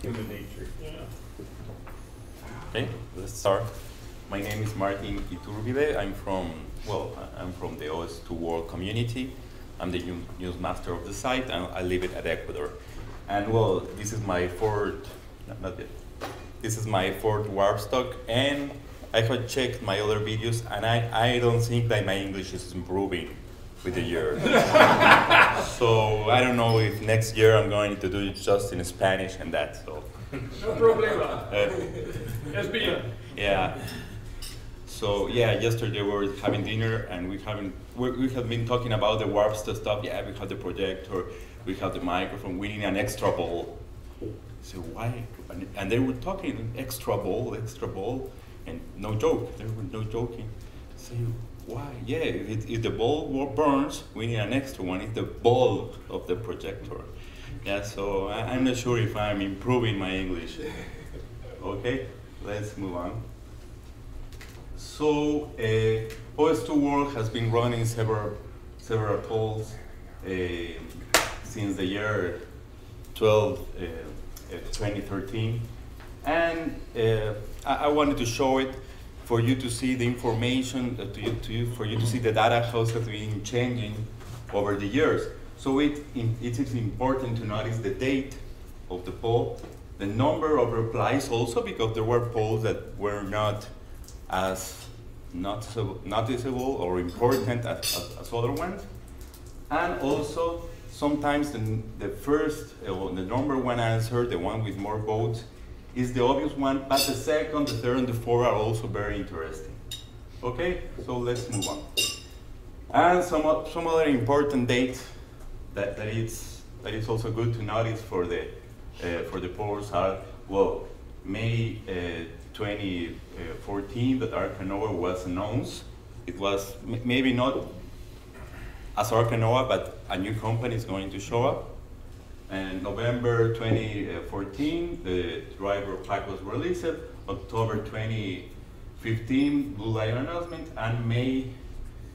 Human nature. Yeah. Okay, let's start. My name is Martin Iturbide. I'm from the OS2 world community. I'm the news master of the site, and I live at Ecuador. And well, this is my fourth, not yet. This is my fourth Warpstock, and I have checked my other videos, and I don't think that my English is improving with the year. So I don't know if next year I'm going to do it just in Spanish and that. So. No problema. Let's be on. Yeah. So yeah, yesterday we were having dinner, and we have been talking about the Warpstock stuff. Yeah, we have the projector, we have the microphone. We need an extra ball. So why? And they were talking extra ball, and no joke. There was no joking. So why? Yeah, if the ball burns, we need an extra one. It's the bulb of the projector. Yeah. So I'm not sure if I'm improving my English. Okay, let's move on. So OS2 World has been running several polls since the year 2013, and I wanted to show it for you to see the information, for you to see the data how it has been changing over the years. So it is important to notice the date of the poll, the number of replies also, because there were polls that were not as noticeable or important as other ones. And also, sometimes the first, the number one answer, the one with more votes, is the obvious one, but the second, the third, and the fourth are also very interesting. Okay, so let's move on. And some other important dates that is also good to notice for the polls are, well, May 2014, that Arcanoa was announced. It was maybe not as Arcanoa, but a new company is going to show up. And November 2014, the driver pack was released. October 2015, Blue Lion announcement, and May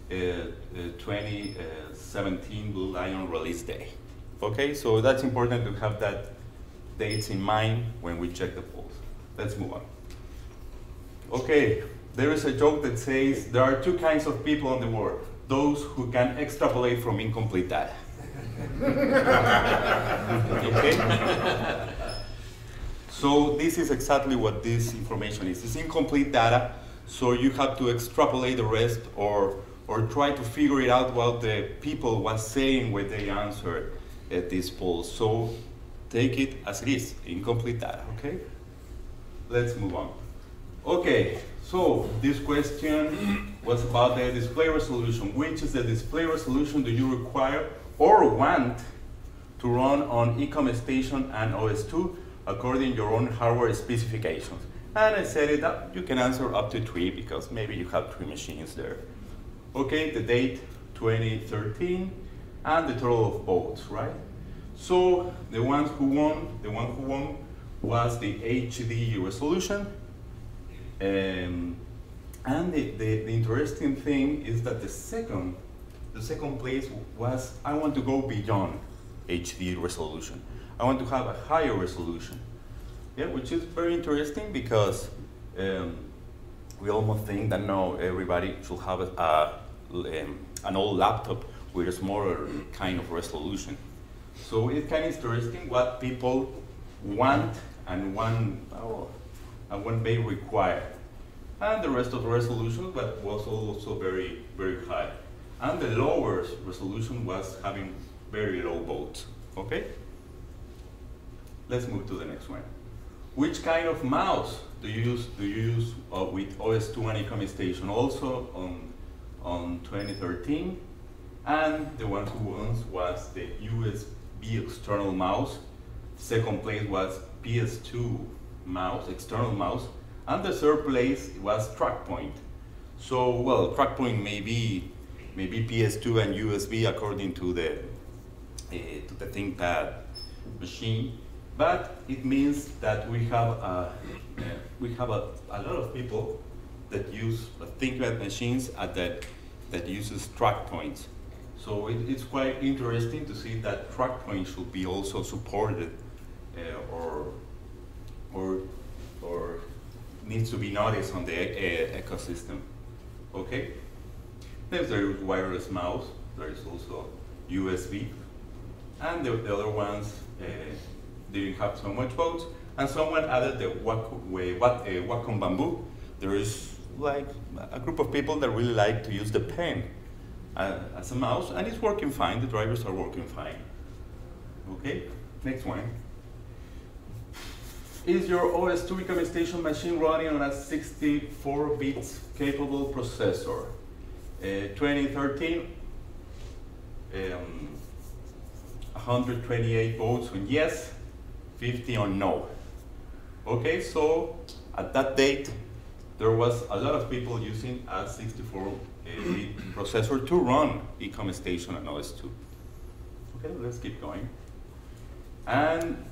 2017, Blue Lion release day. Okay, so that's important to have that dates in mind when we check the polls. Let's move on. Okay, there is a joke that says there are two kinds of people in the world: those who can extrapolate from incomplete data. Okay? So this is exactly what this information is. It's incomplete data, so you have to extrapolate the rest or try to figure it out what the people was saying when they answered this poll. So take it as it is, incomplete data, okay? Let's move on. Okay, so this question was about the display resolution. Which is the display resolution do you require or want to run on Ecom Station and OS2 according to your own hardware specifications? And I said it up, you can answer up to 3 because maybe you have 3 machines there. Okay, the date 2013 and the total of votes, right? So the one who won was the HD resolution. And the interesting thing is that the second place was, I want to go beyond HD resolution. I want to have a higher resolution. Yeah, which is very interesting because we almost think that now everybody should have an old laptop with a smaller kind of resolution. So it's kind of interesting what people want and one may require. And the rest of the resolution but was also very, very high. And the lower resolution was having very low votes. Okay? Let's move to the next one. Which kind of mouse do you use with OS2 and Ecom Station? Also on 2013. And the one who won was the USB external mouse. Second place was PS2 mouse, external mouse. And the third place was TrackPoint. So, well, TrackPoint may be PS2 and USB according to the ThinkPad machine, but it means that we have a lot of people that use ThinkPad machines that uses TrackPoints. So it's quite interesting to see that TrackPoint should be also supported or or needs to be noticed on the ecosystem. Okay? Then there is wireless mouse. There is also USB. And the other ones didn't have so much votes. And someone added the Wacom Bamboo. There is like a group of people that really like to use the pen as a mouse, and it's working fine. The drivers are working fine. Okay, next one. Is your OS2 Ecom Station machine running on a 64 bits capable processor? 2013, 128 votes on yes, 50 on no. Okay, so at that date, there was a lot of people using a 64-bit processor to run Ecom Station and OS2. Okay, let's keep going. And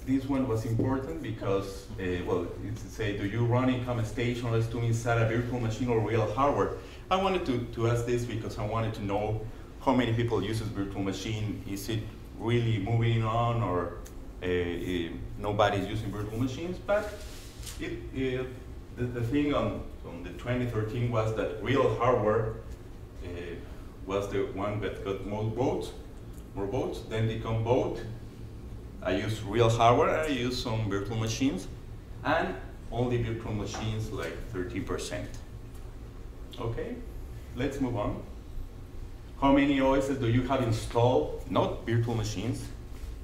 this one was important because, well, it's to say, do you run Ecom Station OS2 inside a virtual machine or real hardware? I wanted to ask this because I wanted to know how many people use this virtual machine. Is it really moving on, or nobody's using virtual machines? But the thing on the 2013 was that real hardware was the one that got more votes. Then they come vote. I use real hardware, I use some virtual machines, and only virtual machines like 13%. Okay, let's move on. How many OSs do you have installed, not virtual machines,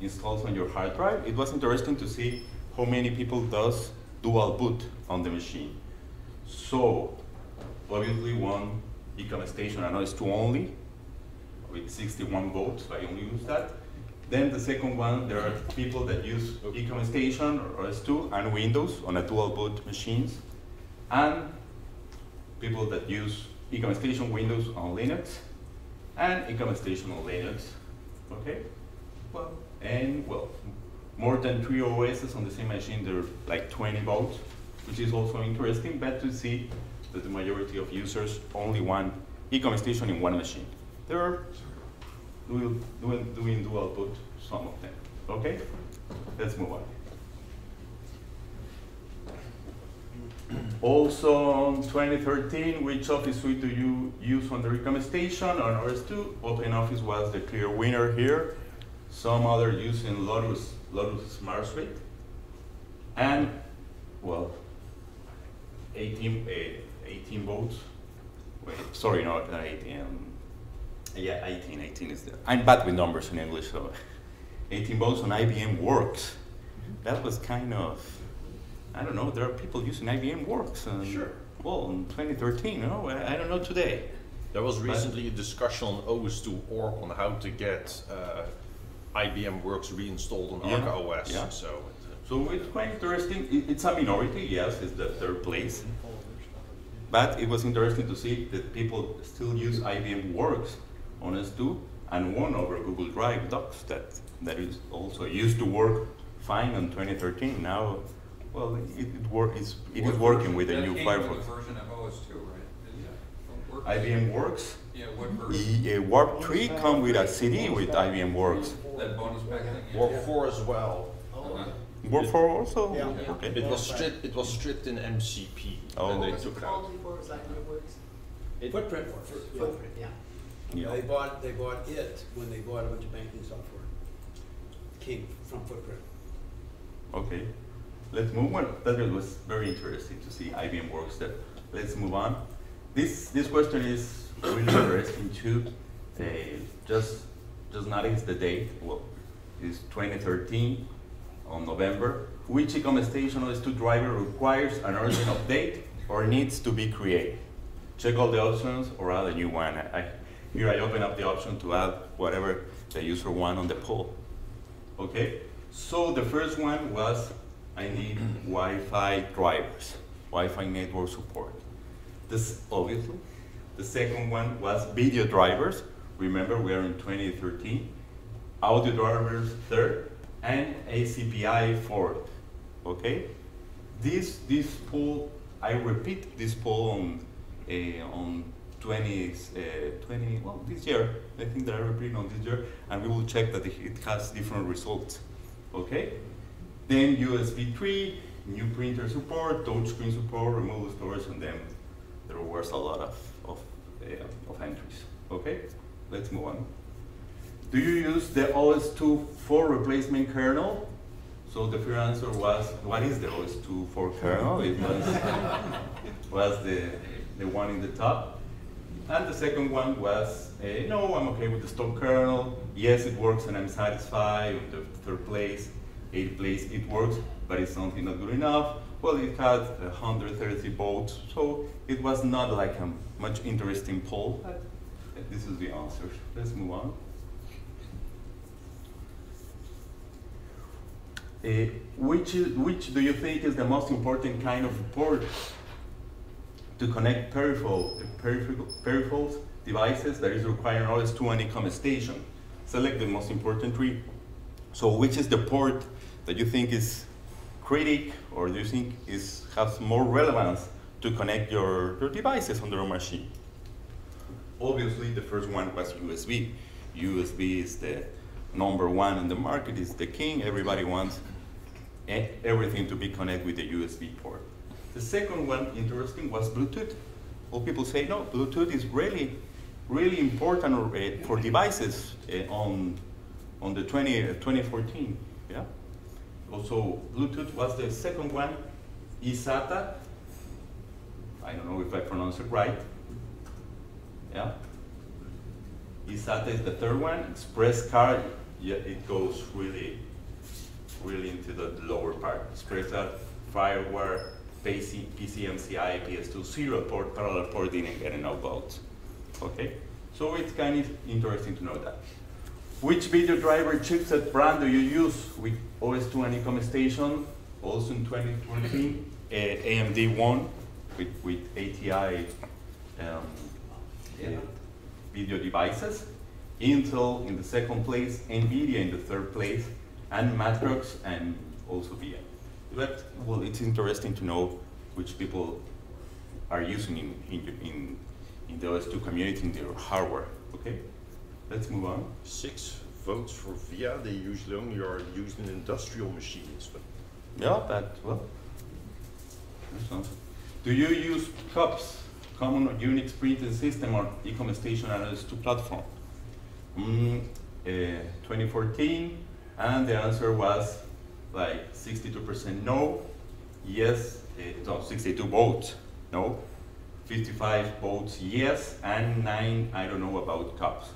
installed on your hard drive? It was interesting to see how many people does dual boot on the machine. So, obviously one Ecom Station and OS2 only, with 61 votes, I only use that. Then the second one, there are people that use Ecom Station or OS2 and Windows on a dual boot machines, and people that use Ecom Station Windows on Linux, and Ecom Station on Linux. Okay? Well, more than 3 OSs on the same machine, there are like 20 votes, which is also interesting, but to see that the majority of users only one Ecom Station in one machine. There are doing dual boot, some of them. Okay? Let's move on. Also, on 2013, which Office suite do you use on the Ecom Station on OS2? OpenOffice was the clear winner here. Some other using Lotus Smart Suite. And, well, 18 votes. Wait, sorry, not 18. Yeah, 18 is there. I'm bad with numbers in English, so 18 votes on IBM Works. That was kind of, I don't know, there are people using IBM Works. Sure. Well, in 2013, no, I don't know today. There was recently a discussion on OS2.org on how to get IBM Works reinstalled on Arca OS. Yeah. So it's quite interesting. It's a minority, yes, it's the third place. But it was interesting to see that people still use IBM Works on OS2 and won over Google Drive Docs that is also used to work fine in 2013. Now, well, it is working with the new Firefox. Version of OS2, right? IBM Works. Yeah, what version? Warp 3 come with a CD with IBM Works. That bonus pack thing? Yeah. Warp 4 as well. Warp 4 also? Yeah. Okay. It was stripped in MCP, and they took it out. Footprint. Footprint, yeah. Yeah. They bought it when they bought a bunch of banking software. Came from Footprint. Okay, let's move on. That was very interesting to see IBM Works there. Let's move on. This question is really interesting too. Just notice the date. Well, it's 2013 on November. Which Ecom Station OS2 driver requires an urgent update or needs to be created? Check all the options or add a new one. Here I open up the option to add whatever the user wants on the poll. Okay, so the first one was I need Wi-Fi drivers, Wi-Fi network support. This obviously. The second one was video drivers. Remember, we are in 2013. Audio drivers third, and ACPI fourth. Okay, this poll, I repeat this poll on 20, well, this year. I think that I repeat on this year, and we will check that it has different results. Okay, Then USB 3, new printer support, touchscreen support, removable storage, and then there was a lot of entries. Okay, let's move on. Do you use the OS2 for replacement kernel? So the first answer was, what is the OS2 for kernel? It was the one in the top. And the second one was, no, I'm okay with the stock kernel. Yes, it works and I'm satisfied. In the third place, eighth place, it works, but it's something not good enough. Well, it had 130 votes, so it was not like a much interesting poll, but this is the answer. Let's move on. Which do you think is the most important kind of port to connect peripherals devices that is requiring OS2 and eCom station? Select the most important three. So which is the port that you think is critic, or do you think has more relevance to connect your devices on your machine? Obviously, the first one was USB. USB is the #1 in the market, is the king. Everybody wants everything to be connected with the USB port. The second one, interesting, was Bluetooth. Well, people say, no, Bluetooth is really, really important for devices on the 2014. Yeah. Also, Bluetooth was the second one. eSATA, I don't know if I pronounce it right. Yeah. eSATA is the third one. Express card, yeah, it goes really into the lower part. Express card, firewire, PCMCI, PS2, serial port, parallel port, didn't get enough votes. Okay, so it's kind of interesting to know that. Which video driver chipset brand do you use with OS2 and eCom station? Also in 2020, AMD won with ATI video devices. Intel in the second place, NVIDIA in the third place, and Matrox and also VM. But, well, it's interesting to know which people are using in the OS2 community, in their hardware. Okay, let's move on. 6 votes for VIA. They usually only are used in industrial machines. But yeah, but, well, do you use CUPS, Common Unix Printing System, or eCom Station and OS2 platform? 2014, and the answer was like 62% no, yes, no, 62 votes no, 55 votes yes, and 9 I don't know about CUPS.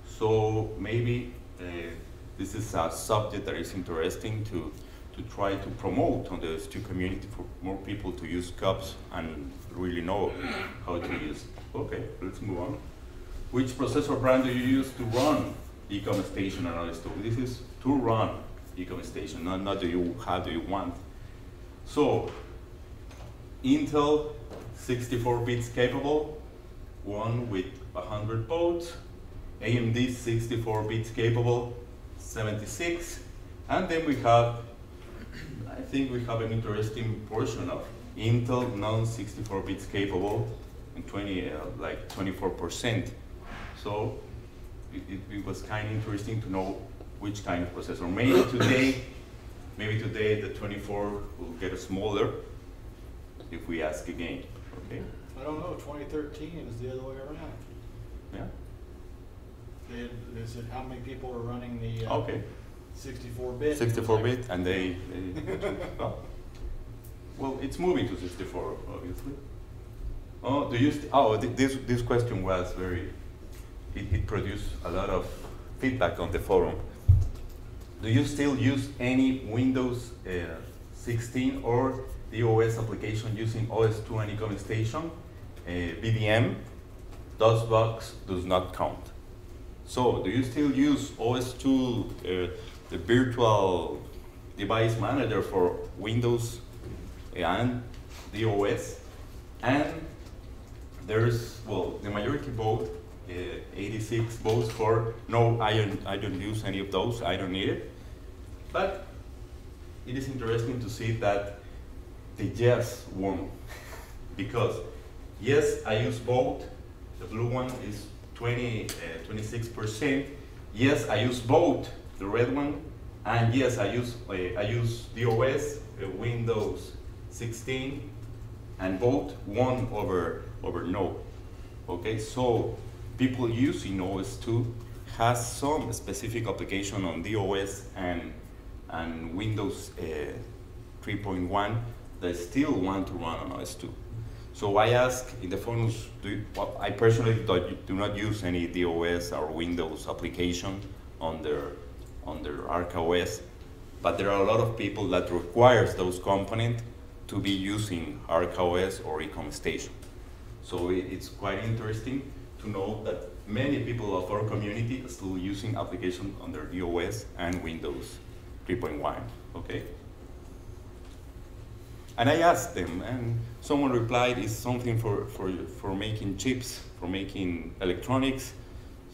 So maybe this is a subject that is interesting to try to promote on the OS2 community for more people to use CUPS and really know how to use it. Okay, let's move on. Which processor brand do you use to run eCom Station and OS2? This is to run eCom Station, not do you, how do you want. So, Intel 64 bits capable, one with 100 votes. AMD 64 bits capable, 76. And then we have, I think we have an interesting portion of Intel non-64 bits capable, and 24%. So it was kind of interesting to know which kind of processor. Maybe today the 24 will get smaller if we ask again. Okay. I don't know. 2013 is the other way around. Yeah. They said how many people are running the 64-bit. 64-bit, and they well, it's moving to 64, obviously. Oh, this question was very. It produced a lot of feedback on the forum. Do you still use any Windows 16 or the OS application using OS2 and eCom Station? BDM, DOSBox does not count. So, do you still use OS2, the virtual device manager for Windows and the OS? And there's, well, the majority vote, 86 votes for no, I don't use any of those, I don't need it. But it is interesting to see that the yes won. Because yes, I use both. The blue one is 26%. Yes, I use both. The red one, And yes, I use the OS, Windows 16, and both won over no. Okay, so people using OS2 has some specific application on DOS and Windows 3.1 that still want to run on OS2. So I ask in the forums, I personally do not use any DOS or Windows application on their Arc OS, but there are a lot of people that requires those components to be using Arc OS or Ecom Station. So it's quite interesting to know that many people of our community are still using applications under DOS and Windows 3.1, okay? And I asked them, and someone replied, it's something for making chips, for making electronics,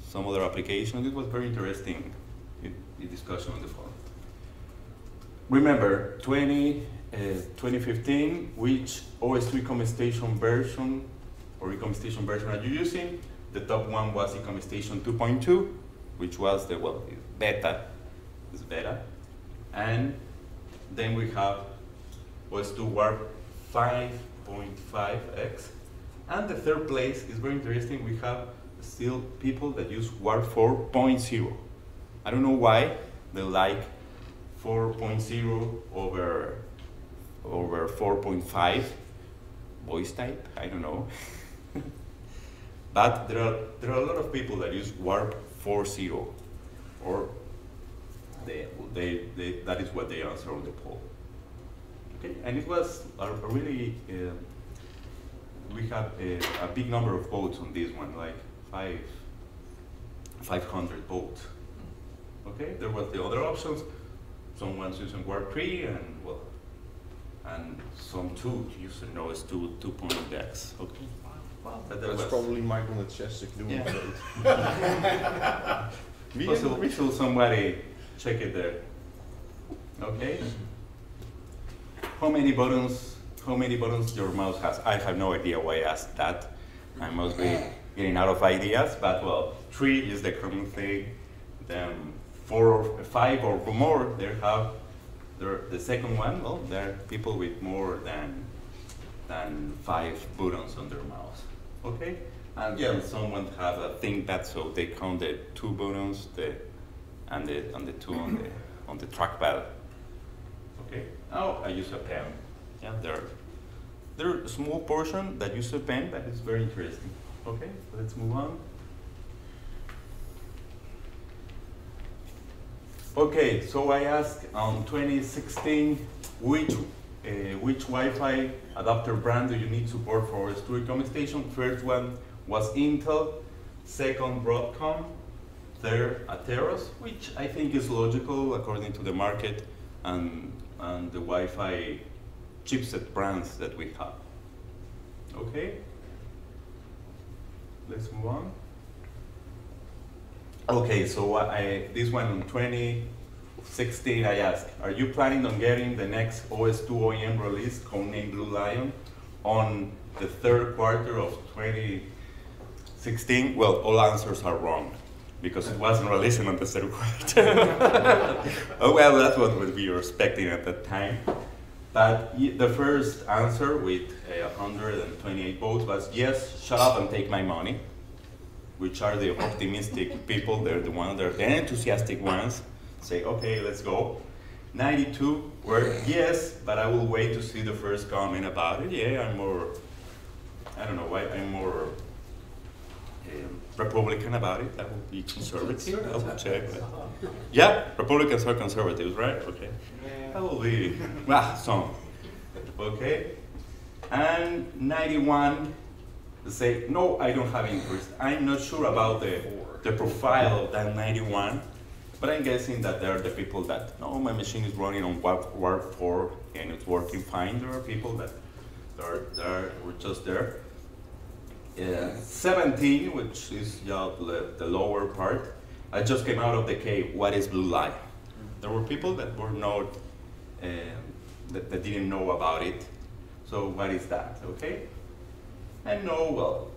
some other applications. It was very interesting, the discussion on the forum. Remember, 2015, which OS2 Ecom Station version or Ecom Station version are you using? The top one was Ecom Station 2.2, which was the, well, beta, is beta. And then we have OS2 Warp 5.5x. And the third place is very interesting. We have still people that use Warp 4.0. I don't know why they like 4.0 over 4.5 voice type. I don't know. But there are a lot of people that use Warp 4.0, or that is what they answer on the poll. Okay, and it was a really we have a big number of votes on this one, like 500 votes. Okay, there was the other options. Someone's using Warp 3, and well, and some two using OS2 2.x. Okay. Well, that's probably Michael Chesik doing yeah. it. We should somebody check it there. Okay. How many buttons your mouse has? I have no idea why I asked that. I must be getting out of ideas, but well, 3 is the common thing. Then 4 or 5 or more, the second one, well, there are people with more than 5 buttons on their mouse. Okay? And yeah, someone has a ThinkPad, so they count the 2 buttons and the 2 on the trackpad. Okay? Now I use a pen. Yeah, there are a small portion that use a pen, but it's very interesting. Okay, let's move on. Okay, so I asked on 2016 which Wi-Fi adapter brand do you need support for OS2 Ecom Station? First one was Intel, second Broadcom, third Atheros, which I think is logical according to the market and the Wi-Fi chipset brands that we have. Okay, let's move on. Okay, so this one in 2016 I asked, are you planning on getting the next OS2 OEM release, codenamed Blue Lion, on the 3rd quarter of 2016? Well, all answers are wrong, because it wasn't releasing on the 3rd quarter. Oh, well, that's what we were expecting at that time. But the first answer with 128 votes was, yes, shut up and take my money, which are the optimistic people. They're the ones, they're the enthusiastic ones. Say, okay, let's go. 92 were, yes, but I will wait to see the first comment about it. Yeah, I'm more, I don't know why, I'm more Republican about it. I will be conservative. I will check. Yeah, Republicans are conservatives, right? Okay. I will be, some. Okay. And 91 say, no, I don't have interest. I'm not sure about the profile of that 91, but I'm guessing that there are the people that, no, my machine is running on Warp 4 and it's working fine. There are people that are just there. 17, which is the lower part, I just came out of the cave. What is Blue Light? There were people that were not, that didn't know about it. So what is that, okay? And no, well,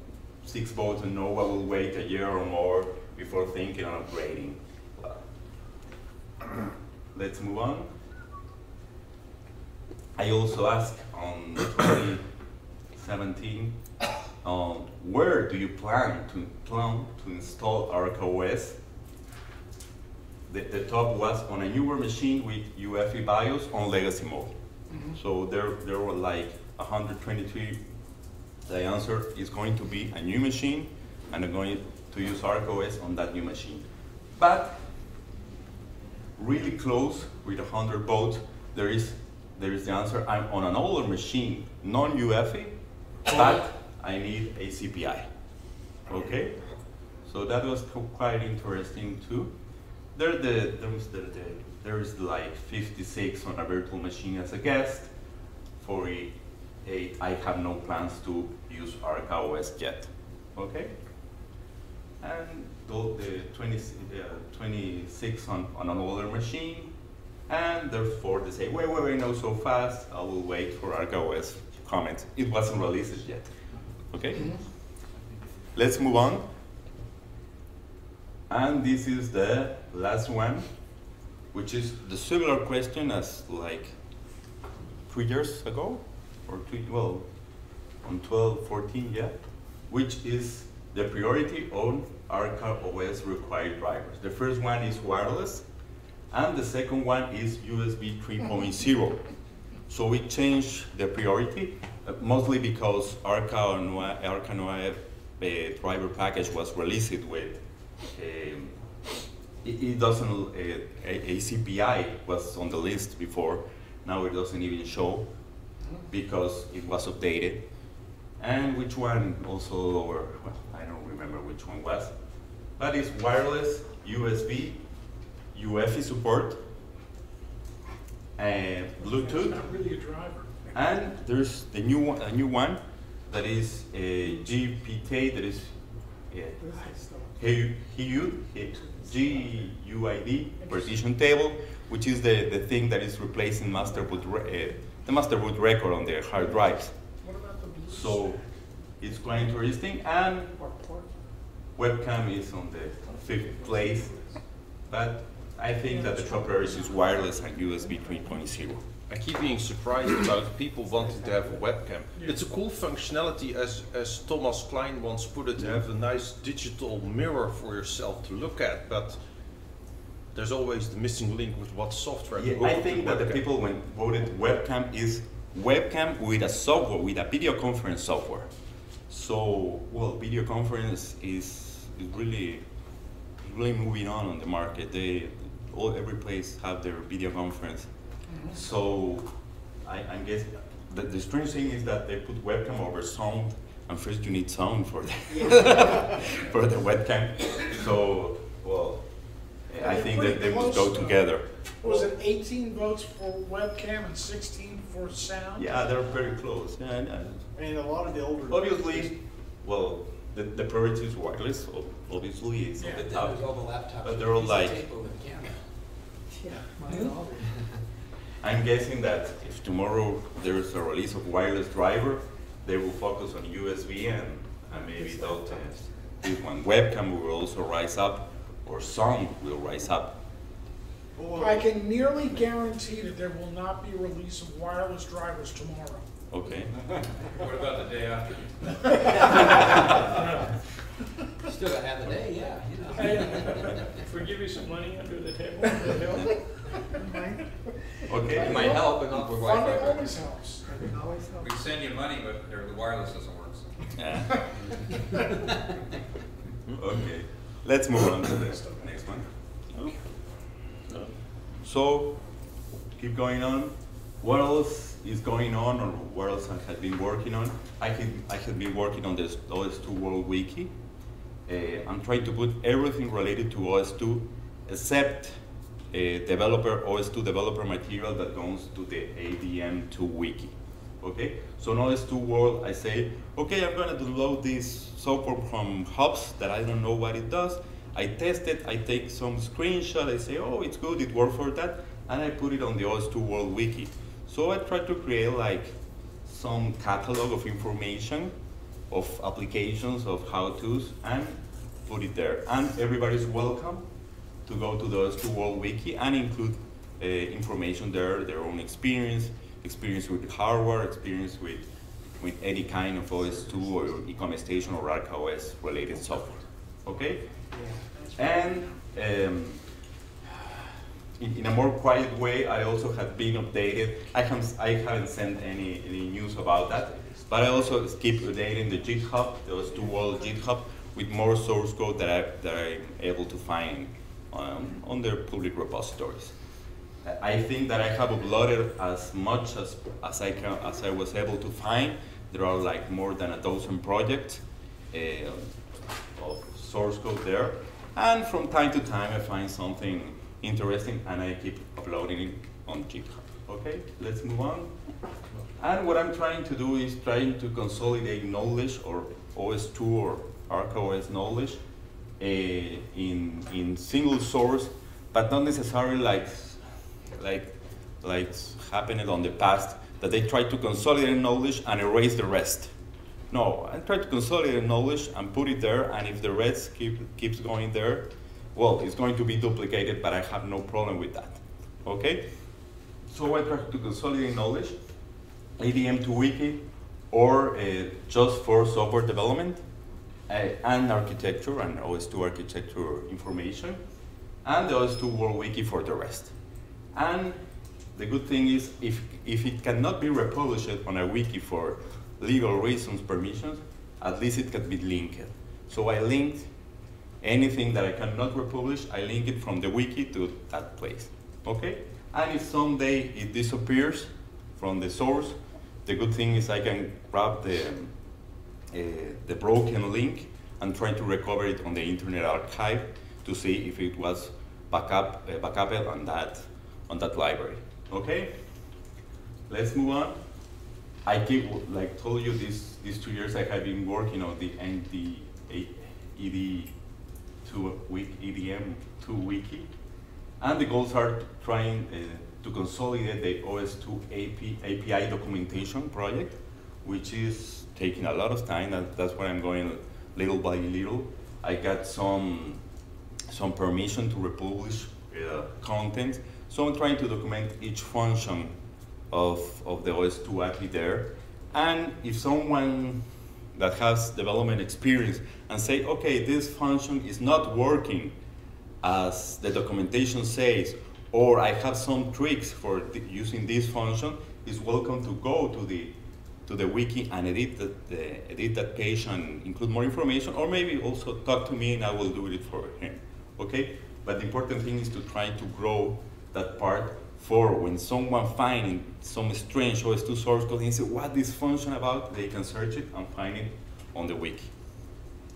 6 votes and no, I will wait a year or more before thinking on upgrading. Well, let's move on. I also asked on 2017, where do you plan to install Arc OS? The top was on a newer machine with UEFI BIOS on legacy mode. So there were like 123. The answer is going to be a new machine, and I'm going to use Arc OS on that new machine. But really close with 100 votes, there is the answer. I'm on an older machine, non-UEFI, but I need a CPI. Okay, so that was quite interesting too. There is like 56 on a virtual machine as a guest. 48, I have no plans to use Arc OS yet. Okay, and the 26 on an older machine, and therefore they say, wait, not so fast. I will wait for Arc OS comments. It wasn't released yet. Okay, let's move on. And this is the last one, which is the similar question as like 3 years ago, or on 12-14, yeah, which is the priority on Arc OS required drivers. The first one is wireless, and the second one is USB 3.0. So we changed the priority, mostly because Arc OS driver package was released with it doesn't, a CPI was on the list before. Now it doesn't even show because it was updated. And which one also lower? Well, I don't remember which one was. But it's wireless, USB, UEFI support, and Bluetooth. Not really a driver. And there's the new one that is a GPT, that is GUID partition table, which is the thing that is replacing the master boot record on the hard drives. What about the Bluetooth? So it's quite interesting, and webcam is on the 5th place, but I think that the top priority is wireless and USB 3.0. I keep being surprised about people wanting to have a webcam. It's a cool functionality, as Thomas Klein once put it, to have a nice digital mirror for yourself to look at, but there's always the missing link with what software. Yeah, I think that the people when voted webcam is webcam with a software, with a video conference software. So, well, video conference is really moving on the market. Every place have their video conference. So I guess the strange thing is that they put webcam over sound, and first you need sound for the for the webcam. So, well, I think that they will go together. Was it 18 votes for webcam and 16 for sound? Yeah, they're very close. Yeah, I mean, a lot of the older. obviously, well, the priority is wireless. So obviously, it's on the But then top. there's all the laptops. But with they're all a piece of like- tape over the camera. I'm guessing that if tomorrow there is a release of wireless driver, they will focus on USB and maybe this one. Webcam will also rise up, or sound will rise up. I can nearly guarantee that there will not be a release of wireless drivers tomorrow. Okay. What about the day after? Still gotta have the day, yeah, you know. Hey, if we give you some money under the table, would it help? Okay. It might help, but not for Funding Wi-Fi. always helps. We send you money, but the wireless doesn't work. So. Yeah. Okay. Let's move on to the next one. So, keep going on. What else is going on, or what else I have been working on? I have been working on this OS2 World Wiki. I'm trying to put everything related to OS2 except OS2 developer material that goes to the ADM2 wiki. Okay, so in OS2 World, I say, okay, I'm gonna download this software from hubs that I don't know what it does. I test it, I take some screenshot, I say, oh, it's good, it worked for that, and I put it on the OS2 World Wiki. So I try to create like some catalog of information, of applications, of how-tos, and put it there. And everybody's welcome to go to the OS2 World Wiki and include information there, their own experience with hardware, experience with any kind of OS2 or e-commerce station or ArcOS related software. Okay? And in a more quiet way, I also have been updated. I haven't sent any news about that, but I also keep updating the GitHub, the OS2 World GitHub, with more source code that I'm able to find on their public repositories. I think that I have uploaded as much as I was able to find. There are like more than a dozen projects of source code there, and from time to time I find something interesting and I keep uploading it on GitHub. Okay, let's move on. And what I'm trying to do is trying to consolidate knowledge, or OS2 or ArcOS knowledge, in single source, but not necessarily like happened on the past, that they try to consolidate knowledge and erase the rest. No, I try to consolidate knowledge and put it there, and if the rest keeps going there, well, it's going to be duplicated, but I have no problem with that. Okay? So I try to consolidate knowledge, ADM to wiki, or just for software development, and architecture, and OS2 architecture information, and the OS2 World Wiki for the rest. And the good thing is, if it cannot be republished on a wiki for legal reasons, permissions, at least it can be linked. So I linked anything that I cannot republish, I link it from the wiki to that place. Okay? And if someday it disappears from the source, the good thing is I can grab the broken link and try to recover it on the Internet Archive to see if it was backuped on that library. Okay? Let's move on. I keep, like told you, these 2 years I have been working on the EDM2 wiki, and the goals are trying to consolidate the OS2 API documentation project, which is taking a lot of time, and that's why I'm going little by little. I got some permission to republish content, so I'm trying to document each function of the OS2 API there. And if someone that has development experience and say, okay, this function is not working as the documentation says, or I have some tricks for using this function, is welcome to go to the wiki and edit that page and include more information, or maybe also talk to me and I will do it for him. Okay? But the important thing is to try to grow that part for when someone finds some strange OS2 source code and say, what is this function about? They can search it and find it on the wiki.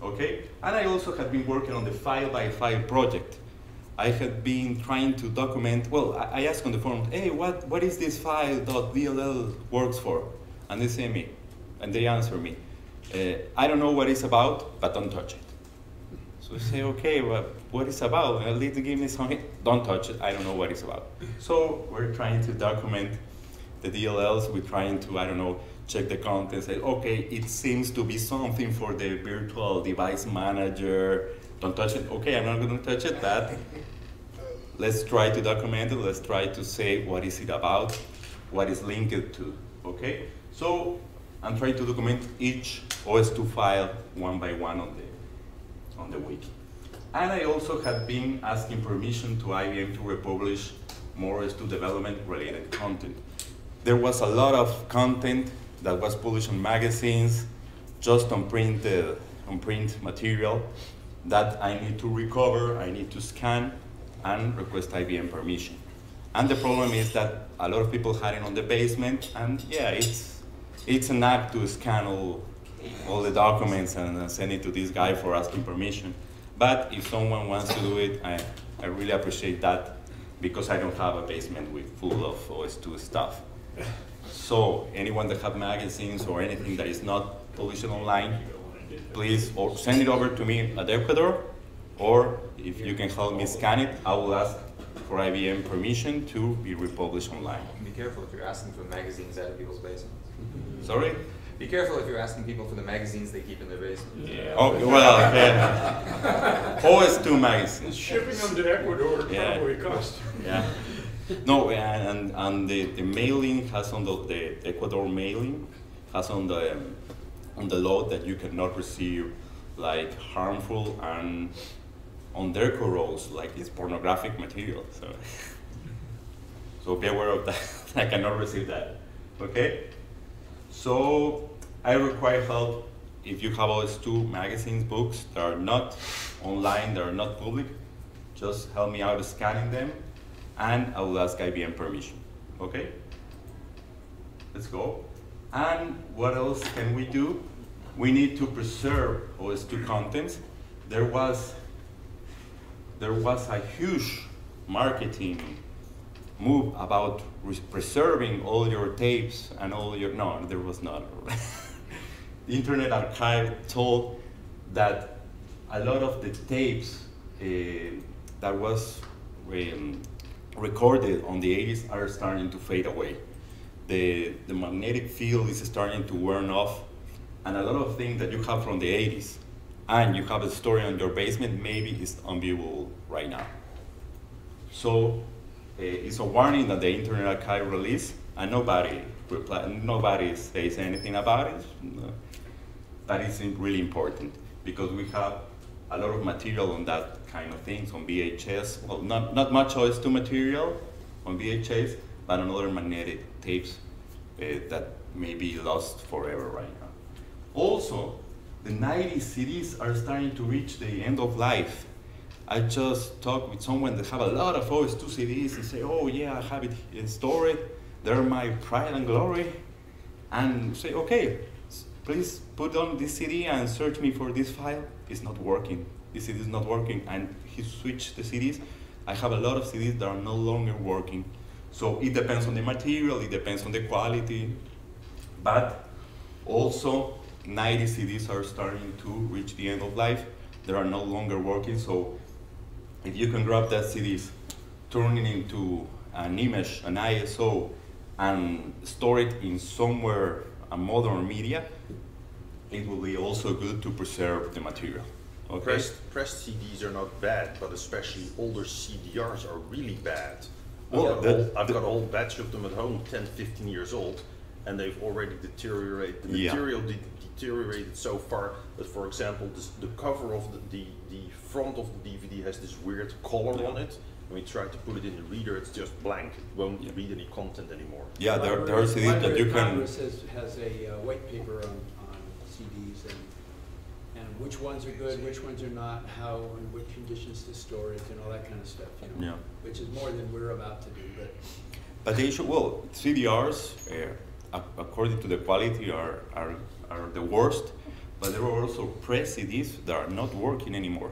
Okay? And I also have been working on the file-by-file project. I have been trying to document, well, I asked on the forum, hey, what is this file.dll works for? And they say me, and they answer me, I don't know what it's about, but don't touch it. So I say, okay, well, what it's about? At least give me something. Don't touch it, I don't know what it's about. So we're trying to document the DLLs. We're trying to, I don't know, check the content, say, okay, it seems to be something for the virtual device manager. Don't touch it. Okay, I'm not going to touch it, but let's try to document it. Let's try to say what is it about, what is linked to, okay? So I'm trying to document each OS2 file one by one on the wiki. And I also have been asking permission to IBM to republish more OS2 development related content. There was a lot of content that was published on magazines, just on print material, that I need to recover, I need to scan, and request IBM permission. And the problem is that a lot of people had it on the basement, and yeah, it's an act to scan all the documents and send it to this guy for asking permission. But if someone wants to do it, I really appreciate that, because I don't have a basement full of OS2 stuff. So anyone that have magazines or anything that is not published online, please or send it over to me at Ecuador, or if you can help me scan it, I will ask for IBM permission to be republished online. Be careful if you're asking for magazines out of people's basements. Sorry? Be careful if you're asking people for the magazines they keep in their basement. Yeah. Oh, well, yeah. OS2 magazines. Shipping them to Ecuador would probably cost. Yeah. No, and the mailing has on the Ecuador mailing has on the law that you cannot receive like harmful and undercorrosive, like it's pornographic material. So be aware of that. I cannot receive that. Okay? So I require help if you have OS2 magazines, books that are not online, that are not public. Just help me out scanning them, and I will ask IBM permission. Okay? Let's go. And what else can we do? We need to preserve OS2 contents. There was a huge marketing move about preserving all your tapes and all your, no, there was not. The Internet Archive told that a lot of the tapes that was recorded on the 80s are starting to fade away. The magnetic field is starting to wear off, and a lot of things that you have from the 80s and you have a story on your basement maybe is unviewable right now. So it's a warning that the Internet Archive released, and nobody says anything about it. That is really important because we have a lot of material on that kind of things on VHS. Well, not much OS2 material on VHS, but on other magnetic tapes that may be lost forever right now. Also, the 90s CDs are starting to reach the end of life. I just talked with someone that have a lot of OS2 CDs and say, oh yeah, I have it stored. They're my pride and glory. And say, okay, please put on this CD and search me for this file. It's not working. This CD is not working. And he switched the CDs. I have a lot of CDs that are no longer working. So it depends on the material, it depends on the quality. But also, 90 CDs are starting to reach the end of life. They are no longer working. So if you can grab that CDs, turn it into an image, an ISO, and store it in somewhere, a modern media, it will be also good to preserve the material. Okay? Pressed CDs are not bad, but especially older CDRs are really bad. Well, I've got a whole batch of them at home, 10, 15 years old, and they've already deteriorated. The material deteriorated so far that, for example, the cover of the front of the DVD has this weird color on it. When we try to put it in the reader, it's just blank. It won't read any content anymore. Yeah, there are CDs that you can. Congress has a white paper on CDs and which ones are good, which ones are not, how and what conditions to store it, and all that kind of stuff. You know, which is more than we're about to do. But the issue, well, CDRs, according to the quality, are the worst. But there are also press CDs that are not working anymore.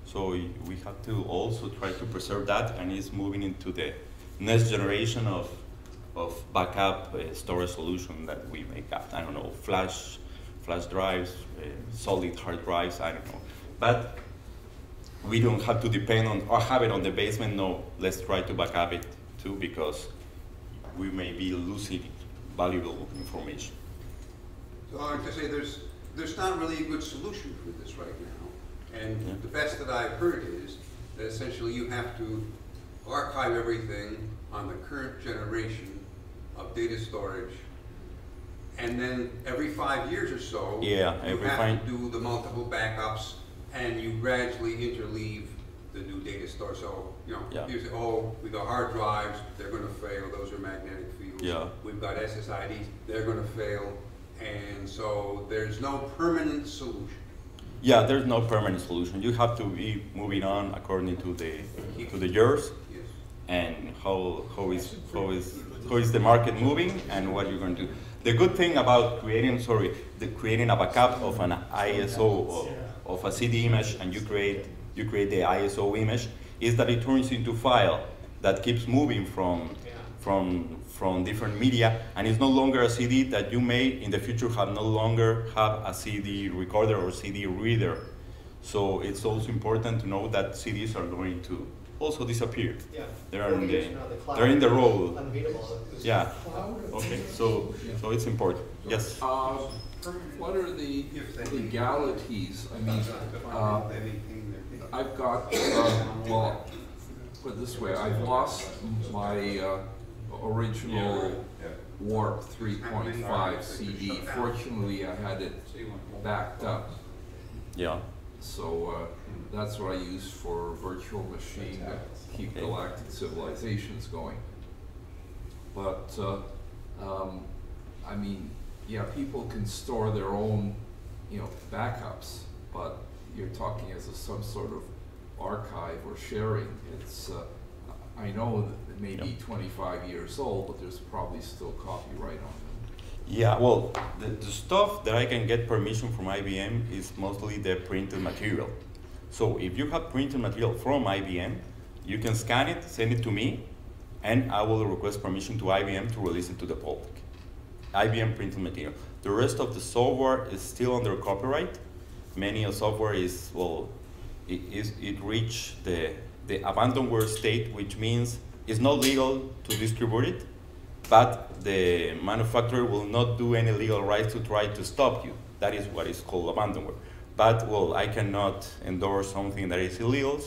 So we have to also try to preserve that, and it's moving into the next generation of backup storage solution that we make up. I don't know, flash drives, solid hard drives, I don't know. But we don't have to depend on or have it on the basement. No, let's try to backup it too, because we may be losing valuable information. So I want to say there's not really a good solution for this right now. And the best that I've heard is that essentially you have to archive everything on the current generation of data storage, and then every 5 years or so, you have to do the multiple backups, and you gradually interleave the new data store. So, you know, you say, oh, we got hard drives, they're going to fail, those are magnetic fields. Yeah. We've got SSIDs, they're going to fail, and so there's no permanent solution. Yeah, there's no permanent solution. You have to be moving on according to the years, and how is the market moving, and what you're going to do. The good thing about creating a backup of an ISO of a CD image, and you create the ISO image, is that it turns into a file that keeps moving from different media, and it's no longer a CD that you may in the future no longer have a CD recorder or CD reader. So it's also important to know that CDs are going to also disappear. Yeah. They're in the road. Yeah. Okay. So it's important. Yes. What are the legalities? I mean, I've got put it this way, I've lost my original Warp 3.5 CD. Fortunately, I had it backed up. Yeah. So that's what I use for virtual machine to keep Galactic Civilizations going. But I mean, yeah, people can store their own, backups, but you're talking as some sort of archive or sharing. It's I know that it may be 25 years old, but there's probably still copyright on them. Yeah, well, the stuff that I can get permission from IBM is mostly the printed material. So if you have printed material from IBM, you can scan it, send it to me, and I will request permission to IBM to release it to the public. IBM printed material. The rest of the software is still under copyright. Many of software is, well, it reached the abandonware state, which means it's not legal to distribute it, but the manufacturer will not do any legal rights to try to stop you. That is what is called abandonware. But, well, I cannot endorse something that is illegal,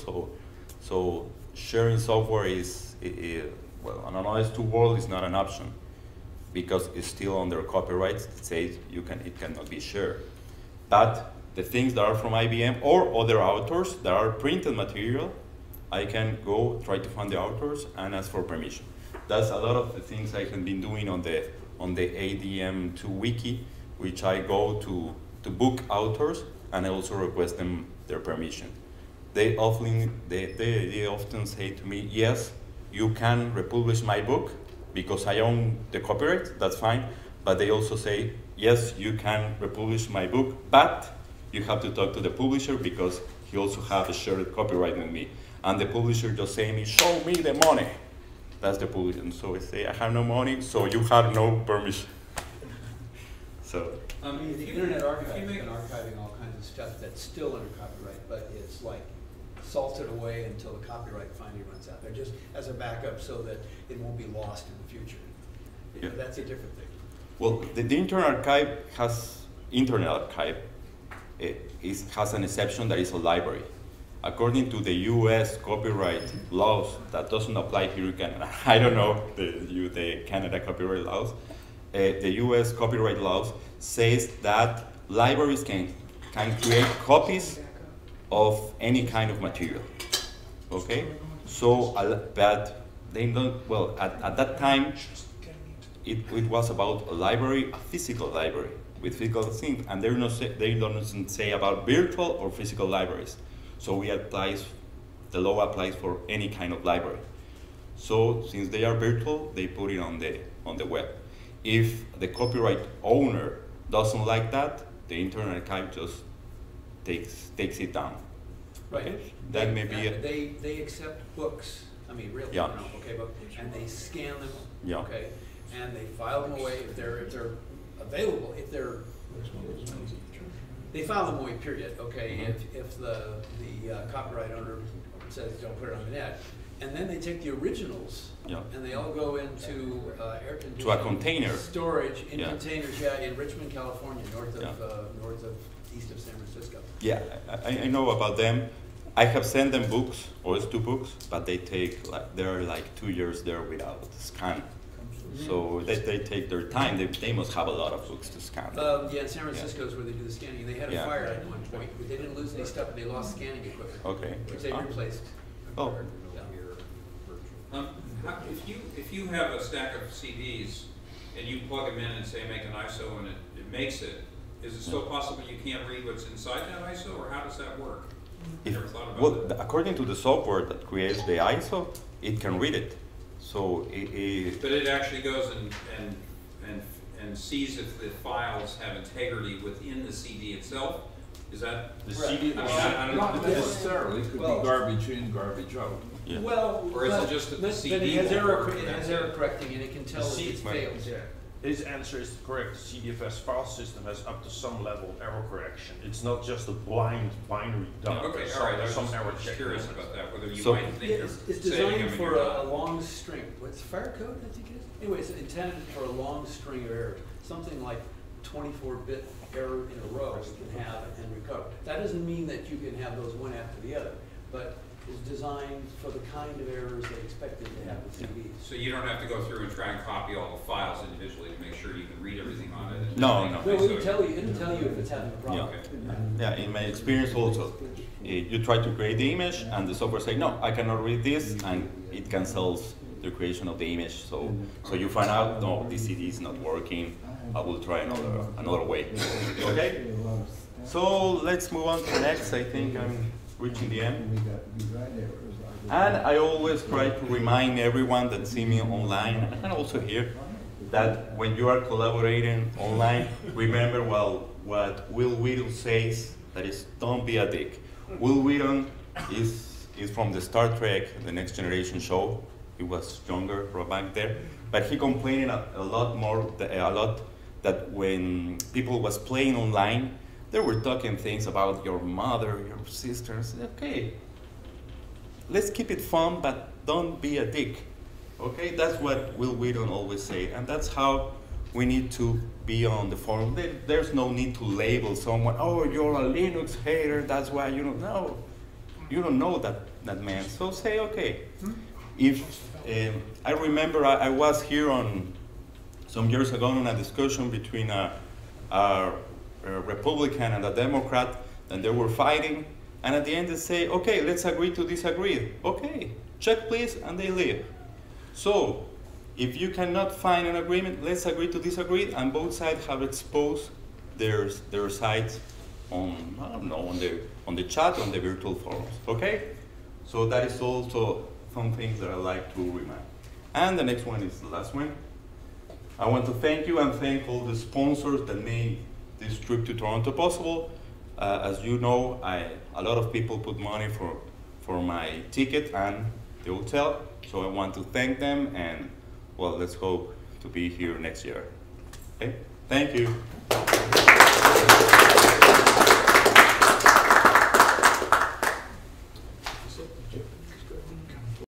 so sharing software is, well, on an OS2 world is not an option, because it's still under copyright. It says it cannot be shared. But the things that are from IBM or other authors that are printed material, I can go try to find the authors and ask for permission. That's a lot of the things I have been doing on the ADM2 wiki, which I go to book authors and I also request them their permission. They often say to me, yes, you can republish my book because I own the copyright, that's fine. But they also say, yes, you can republish my book, but you have to talk to the publisher because he also has a shared copyright with me. And the publisher just saying me, show me the money. That's the publisher. And so I say, I have no money, so you have no permission. So. The Internet Archive has been archiving all kinds of stuff that's still under copyright, but it's like salted away until the copyright finally runs out. They're just as a backup so that it won't be lost in the future. Yeah. That's a different thing. Well, the Internet Archive has an exception that is a library. According to the US copyright laws, that doesn't apply here in Canada. I don't know the Canada copyright laws. The US copyright laws says that libraries can create copies of any kind of material. Okay? So, but they don't, well, at that time, it was about a library, a physical library with physical things, and they don't say about virtual or physical libraries. So the law applies for any kind of library. So since they are virtual, they put it on the web. If the copyright owner doesn't like that, the Internet Archive just takes it down. Right. Okay? That may be they accept books. I mean, really, yeah. Okay, and they scan them. Yeah. Okay, and they file them away if they're available. If they file them away. Period. Okay. Mm-hmm. If the copyright owner says don't put it on the net, and then they take the originals. Yeah. And they all go into air conditioning to a container storage in containers. Yeah, in Richmond, California, north of east of San Francisco. Yeah, I know about them. I have sent them books, OS2 books, but they're like 2 years there without scan. So they take their time. They must have a lot of books to scan. Yeah, in San Francisco is where they do the scanning. And they had a fire at one point. They didn't lose any stuff, but they lost scanning equipment. Okay. Which they replaced. Oh. If you have a stack of CDs and you plug them in and say make an ISO and it makes it, is it still possible you can't read what's inside that ISO, or how does that work? According to the software that creates the ISO, it can read it. So but it actually goes and sees if the files have integrity within the CD itself. Is that the CD? Not necessarily. It could be garbage in, garbage out. Yeah. Well, or is it just that the CD it has error correcting, and it can tell if it's failed. Yeah. His answer is correct. The CDFS file system has up to some level of error correction. It's not just a blind binary dump. Okay, all right. I was just curious about that. Whether you might think it's designed for a long string. What's fire code? I think it is. Anyway, it's intended for a long string of errors. Something like 24-bit error in a row you can have and recover. That doesn't mean that you can have those one after the other, but is designed for the kind of errors they expected to have with CDs. So you don't have to go through and try and copy all the files individually to make sure you can read everything on it? No. No, it'll tell you if it's having a problem. Yeah, in my experience also, you try to create the image and the software say, no, I cannot read this, and it cancels the creation of the image. So you find out, no, this CD is not working, I will try another way. Okay? So let's move on to the next. I think I'm reaching the end. And I always try to remind everyone that see me online, and also here, that when you are collaborating online, remember what Will Wheaton says, that is, don't be a dick. Will Wheaton is from the Star Trek, the Next Generation show. He was younger back there, but he complained a lot that when people was playing online, they were talking things about your mother, your sisters. Okay, let's keep it fun, but don't be a dick. Okay, that's what Will Wheaton always say, and that's how we need to be on the forum. There's no need to label someone, oh, you're a Linux hater, that's why you don't know. You don't know that man. So say, okay, if I remember I was here on some years ago on a discussion between a Republican and a Democrat, and they were fighting, and at the end they say, okay, let's agree to disagree. Okay, check please, and they leave. So, if you cannot find an agreement, let's agree to disagree, and both sides have exposed their sides on, I don't know, on the chat, on the virtual forums, okay? So that is also some things that I like to remind. And the next one is the last one. I want to thank you and thank all the sponsors that made this trip to Toronto possible. As you know, a lot of people put money for my ticket and the hotel, so I want to thank them, and well, let's hope to be here next year. Okay? Thank you.